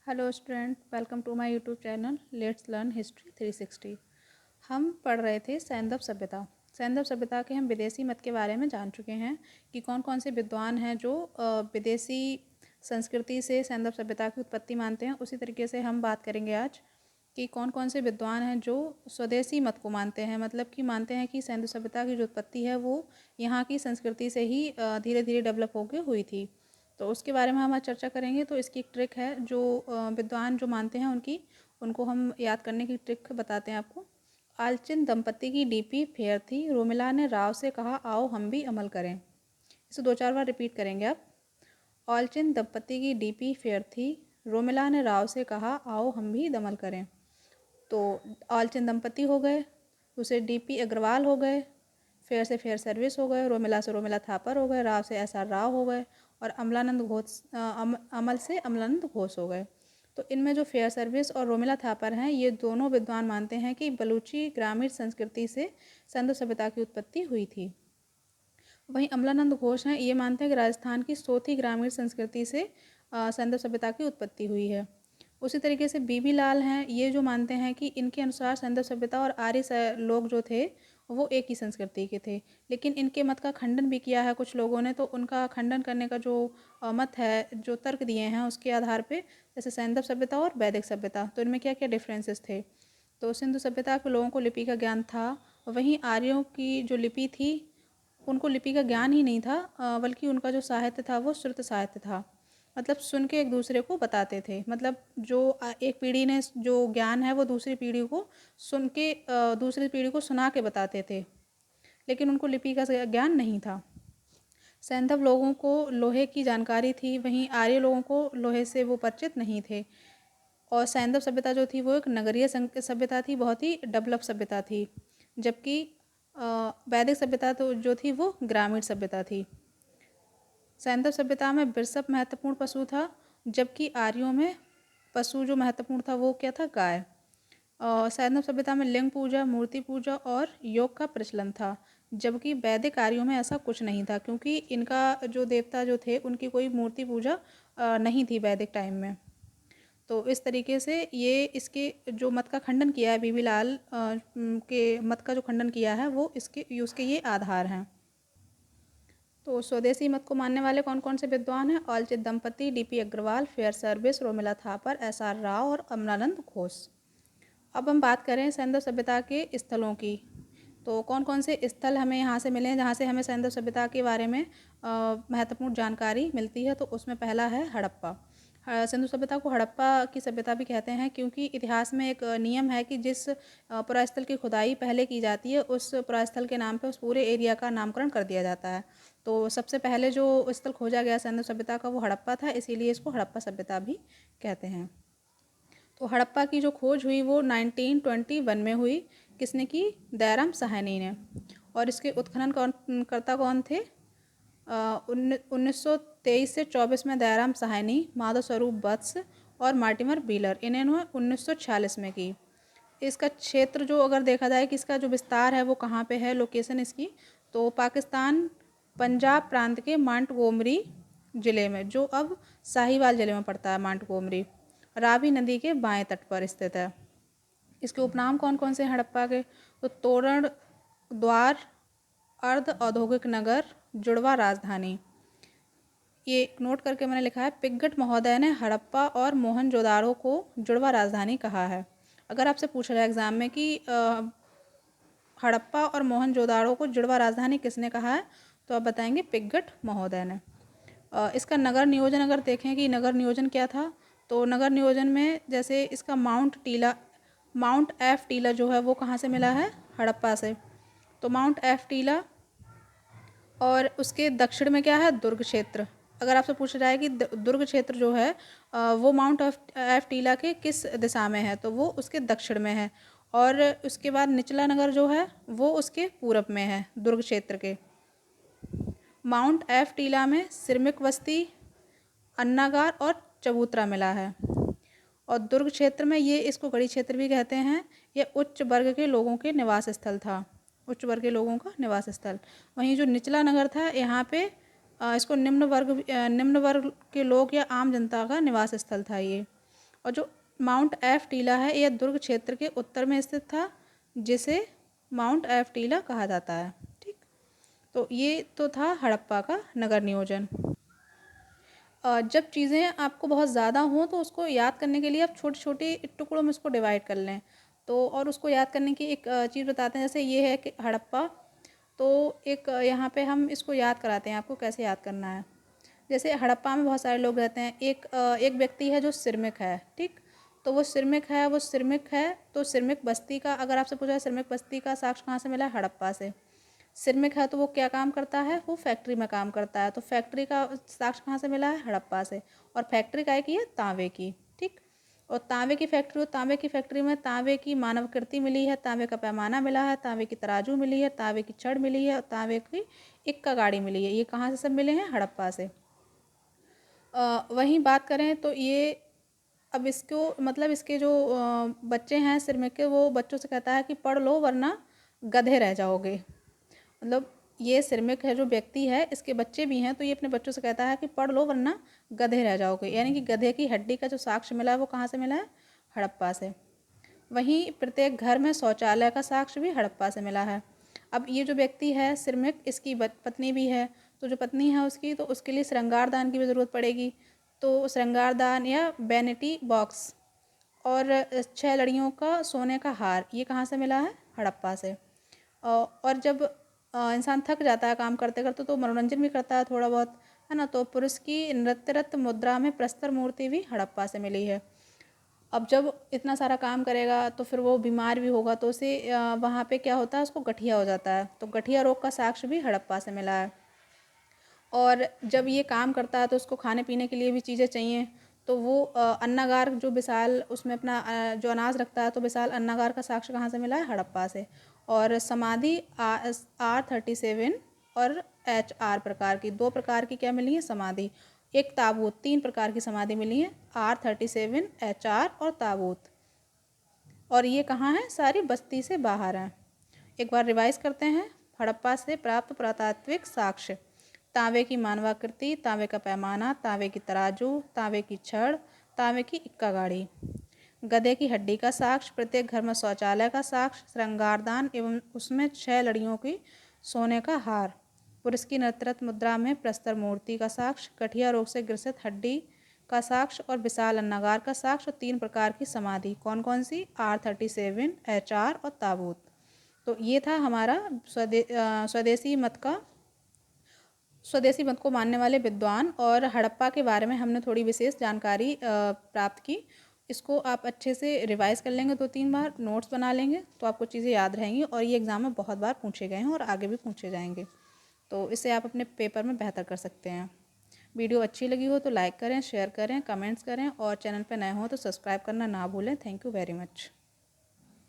Hello student, welcome to my YouTube channel let's learn history 360। हम पढ़ रहे थे सैंधव सभ्यता। सैंधव सभ्यता के हम विदेशी मत के बारे में जान चुके हैं कि कौन कौन से विद्वान हैं जो विदेशी संस्कृति से सैंधव सभ्यता की उत्पत्ति मानते हैं। उसी तरीके से हम बात करेंगे आज कि कौन कौन से विद्वान हैं जो स्वदेशी मत को मानते हैं, मतलब कि मानते हैं कि सैंधव सभ्यता की जो उत्पत्ति है वो यहाँ की संस्कृति से ही धीरे धीरे डेवलप होकर हुई थी। तो उसके बारे में हम आज चर्चा करेंगे। तो इसकी एक ट्रिक है जो विद्वान जो मानते हैं उनको हम याद करने की ट्रिक बताते हैं आपको। आलचिन दंपति की डीपी फेयर थी, रोमिला ने राव से कहा आओ हम भी अमल करें। इसे 2-4 बार रिपीट करेंगे आप। आलचिन दंपति की डीपी फेयर थी, रोमिला ने राव से कहा आओ हम भी अमल करें। तो आलचिन दंपति हो गए, उसे डीपी अग्रवाल हो गए, फेयर से फेयर सर्विस हो गए, रोमिला से रोमिला थापर हो गए, राव से एसआर राव हो गए और अमलानंद घोष अमल से अमलानंद घोष हो गए। तो इनमें जो फेयर सर्विस और रोमिला थापर हैं, ये दोनों विद्वान मानते हैं कि बलूची ग्रामीण संस्कृति से सैंधव सभ्यता की उत्पत्ति हुई थी। वहीं अमलानंद घोष हैं, ये मानते हैं कि राजस्थान की सोथी ग्रामीण संस्कृति से सैंधव सभ्यता की उत्पत्ति हुई है। उसी तरीके से बीबी लाल हैं, ये जो मानते हैं कि इनके अनुसार सैंधव सभ्यता और आर्य लोग जो थे वो एक ही संस्कृति के थे। लेकिन इनके मत का खंडन भी किया है कुछ लोगों ने। तो उनका खंडन करने का जो मत है, जो तर्क दिए हैं उसके आधार पे, जैसे सैंधव सभ्यता और वैदिक सभ्यता, तो इनमें क्या क्या डिफरेंसेस थे। तो सिंधु सभ्यता के लोगों को लिपि का ज्ञान था, वहीं आर्यों की जो लिपि थी उनको लिपि का ज्ञान ही नहीं था, बल्कि उनका जो साहित्य था वो श्रुत साहित्य था। मतलब सुन के एक दूसरे को बताते थे। मतलब जो एक पीढ़ी ने जो ज्ञान है वो दूसरी पीढ़ी को सुन के दूसरी पीढ़ी को सुना के बताते थे, लेकिन उनको लिपि का ज्ञान नहीं था। सैंधव लोगों को लोहे की जानकारी थी, वहीं आर्य लोगों को लोहे से वो परिचित नहीं थे। और सैंधव सभ्यता जो थी वो एक नगरीय सभ्यता थी, बहुत ही डेवलप सभ्यता थी। जबकि वैदिक सभ्यता तो जो थी वो ग्रामीण सभ्यता थी। सैंधव सभ्यता में बिरसप महत्वपूर्ण पशु था, जबकि आर्यों में पशु जो महत्वपूर्ण था वो क्या था, गाय। सैंधव सभ्यता में लिंग पूजा, मूर्ति पूजा और योग का प्रचलन था, जबकि वैदिक आर्यों में ऐसा कुछ नहीं था, क्योंकि इनका जो देवता जो थे उनकी कोई मूर्ति पूजा नहीं थी वैदिक टाइम में। तो इस तरीके से ये इसके जो मत का खंडन किया है, बीबी लाल के मत का जो खंडन किया है वो उसके ये आधार हैं। तो स्वदेशी मत को मानने वाले कौन कौन से विद्वान हैं? आलचित दंपति, DP Agrawal, Fairservis, Romila Thapar, SR Rao और अमलानंद घोष। अब हम बात करें सैंधव सभ्यता के स्थलों की। तो कौन कौन से स्थल हमें यहाँ से मिले हैं जहाँ से हमें सैंधव सभ्यता के बारे में महत्वपूर्ण जानकारी मिलती है? तो उसमें पहला है हड़प्पा। सिंधु सभ्यता को हड़प्पा की सभ्यता भी कहते हैं, क्योंकि इतिहास में एक नियम है कि जिस पुरास्थल की खुदाई पहले की जाती है उस पुरास्थल के नाम पे उस पूरे एरिया का नामकरण कर दिया जाता है। तो सबसे पहले जो स्थल खोजा गया सैंधव सभ्यता का वो हड़प्पा था, इसीलिए इसको हड़प्पा सभ्यता भी कहते हैं। तो हड़प्पा की जो खोज हुई वो 1921 में हुई। किसने की? दयाराम साहनी ने। और इसके उत्खनन करता कौन थे? 1923 से 24 में दयाराम साहनी, माधव स्वरूप वत्स और मार्टिमर बीलर, इन्होंने 1946 में की। इसका क्षेत्र जो अगर देखा जाए कि इसका जो विस्तार है वो कहाँ पे है, लोकेशन इसकी, तो पाकिस्तान पंजाब प्रांत के मांटगोमरी ज़िले में, जो अब साहिवाल ज़िले में पड़ता है। मांटगोमरी रावी नदी के बाएं तट पर स्थित है। इसके उपनाम कौन कौन से हैं हड़प्पा के? तो तोरण द्वार, अर्ध औद्योगिक नगर, जुड़वा राजधानी। ये नोट करके मैंने लिखा है, पिग्गट महोदय ने हड़प्पा और मोहनजोदाड़ो को जुड़वा राजधानी कहा है। अगर आपसे पूछा जाए एग्जाम में कि हड़प्पा और मोहनजोदाड़ो को जुड़वा राजधानी किसने कहा है, तो आप बताएंगे पिग्गट महोदय ने। इसका नगर नियोजन अगर देखें कि नगर नियोजन क्या था, तो नगर नियोजन में जैसे इसका माउंट एफ टीला जो है वो कहाँ से मिला है? हड़प्पा से। तो माउंट एफ टीला, और उसके दक्षिण में क्या है? दुर्ग क्षेत्र। अगर आपसे पूछा जाए कि दुर्ग क्षेत्र जो है वो माउंट एफ टीला के किस दिशा में है, तो वो उसके दक्षिण में है। और उसके बाद निचला नगर जो है वो उसके पूरब में है दुर्ग क्षेत्र के। माउंट एफ टीला में सिरमिक बस्ती, अन्नागार और चबूतरा मिला है। और दुर्ग क्षेत्र में, ये इसको गढ़ी क्षेत्र भी कहते हैं, ये उच्च वर्ग के लोगों के निवास स्थल था, उच्च वर्ग के लोगों का निवास स्थल। वहीं जो निचला नगर था, यहाँ पे इसको निम्न वर्ग के लोग या आम जनता का निवास स्थल था ये। और जो माउंट एफ टीला है यह दुर्ग क्षेत्र के उत्तर में स्थित था, जिसे माउंट एफ टीला कहा जाता है। ठीक, तो ये तो था हड़प्पा का नगर नियोजन। जब चीज़ें आपको बहुत ज़्यादा हों तो उसको याद करने के लिए आप छोटे छोटे टुकड़ों में उसको डिवाइड कर लें। तो और उसको याद करने की एक चीज़ बताते हैं, जैसे ये है कि हड़प्पा, तो एक यहाँ पे हम इसको याद कराते हैं आपको कैसे याद करना है। जैसे हड़प्पा में बहुत सारे लोग रहते हैं, एक व्यक्ति है जो सिरमिक है। ठीक, तो वो सिरमिक है तो सिरमिक बस्ती का, अगर आपसे पूछा है सिरमिक बस्ती का साक्ष्य कहाँ से मिला है, हड़प्पा से। सिरमिक है तो वो क्या काम करता है, वो फैक्ट्री में काम करता है, तो फैक्ट्री का साक्ष्य कहाँ से मिला है, हड़प्पा से। और फैक्ट्री काय की है, तांबे की। ठीक, और तांबे की फैक्ट्री में तांबे की मानवकृति मिली है, तांबे का पैमाना मिला है, तांबे की तराजू मिली है, तांबे की छड़ मिली है और तांबे की इक्का गाड़ी मिली है। ये कहाँ से सब मिले हैं, हड़प्पा से। वहीं बात करें तो ये, अब इसको मतलब इसके जो बच्चे हैं सिरमिक के, वो बच्चों से कहता है कि पढ़ लो वरना गधे रह जाओगे। मतलब ये सिरमिक है जो व्यक्ति है, इसके बच्चे भी हैं, तो ये अपने बच्चों से कहता है कि पढ़ लो वरना गधे रह जाओगे। यानी कि गधे की हड्डी का जो साक्ष्य मिला है वो कहाँ से मिला है, हड़प्पा से। वहीं प्रत्येक घर में शौचालय का साक्ष्य भी हड़प्पा से मिला है। अब ये जो व्यक्ति है सिरमिक, इसकी पत्नी भी है, तो जो पत्नी है उसकी, तो उसके लिए श्रृंगारदान की भी ज़रूरत पड़ेगी। तो श्रृंगारदान या वैनिटी बॉक्स और 6 लड़ियों का सोने का हार, ये कहाँ से मिला है, हड़प्पा से। और जब इंसान थक जाता है काम करते करते तो मनोरंजन भी करता है थोड़ा बहुत, है ना, तो पुरुष की नृत्यरत मुद्रा में प्रस्तर मूर्ति भी हड़प्पा से मिली है। अब जब इतना सारा काम करेगा तो फिर वो बीमार भी होगा, तो उसे वहाँ पे क्या होता है, उसको गठिया हो जाता है, तो गठिया रोग का साक्ष्य भी हड़प्पा से मिला है। और जब ये काम करता है तो उसको खाने पीने के लिए भी चीज़ें चाहिए, तो वो अन्नागार जो विशाल उसमें अपना जो अनाज रखता है, तो विशाल अन्नागार का साक्ष्य कहाँ से मिला है, हड़प्पा से। और समाधि R37 और HR प्रकार की, 2 प्रकार की क्या मिली है, समाधि। एक ताबूत, 3 प्रकार की समाधि मिली है, R37, HR और ताबूत। और ये कहाँ है, सारी बस्ती से बाहर हैं। एक बार रिवाइज करते हैं। हड़प्पा से प्राप्त पुरातात्विक साक्ष्य: तांबे की मानवाकृति, तांबे का पैमाना, तांबे की तराजू, तांबे की छड़, तांबे की इक्का गाड़ी। गधे की हड्डी का साक्ष्य, प्रत्येक घर में शौचालय का साक्ष्य, श्रृंगारदान एवं उसमें 6 लड़ियों की सोने का हार, पुरुष की नृत्यरत मुद्रा में प्रस्तर मूर्ति का साक्ष्य, गठिया रोग से ग्रसित हड्डी का साक्ष्य और विशाल अन्नागार का साक्ष्य और 3 प्रकार की समाधि। कौन कौन सी, R37, HR और ताबूत। तो ये था हमारा स्वदेशी मत को मानने वाले विद्वान और हड़प्पा के बारे में हमने थोड़ी विशेष जानकारी प्राप्त की। इसको आप अच्छे से रिवाइज कर लेंगे 2-3 बार, नोट्स बना लेंगे तो आपको चीज़ें याद रहेंगी, और ये एग्ज़ाम में बहुत बार पूछे गए हैं और आगे भी पूछे जाएंगे, तो इससे आप अपने पेपर में बेहतर कर सकते हैं। वीडियो अच्छी लगी हो तो लाइक करें, शेयर करें, कमेंट्स करें, और चैनल पर नए हो तो सब्सक्राइब करना ना भूलें। Thank you very much.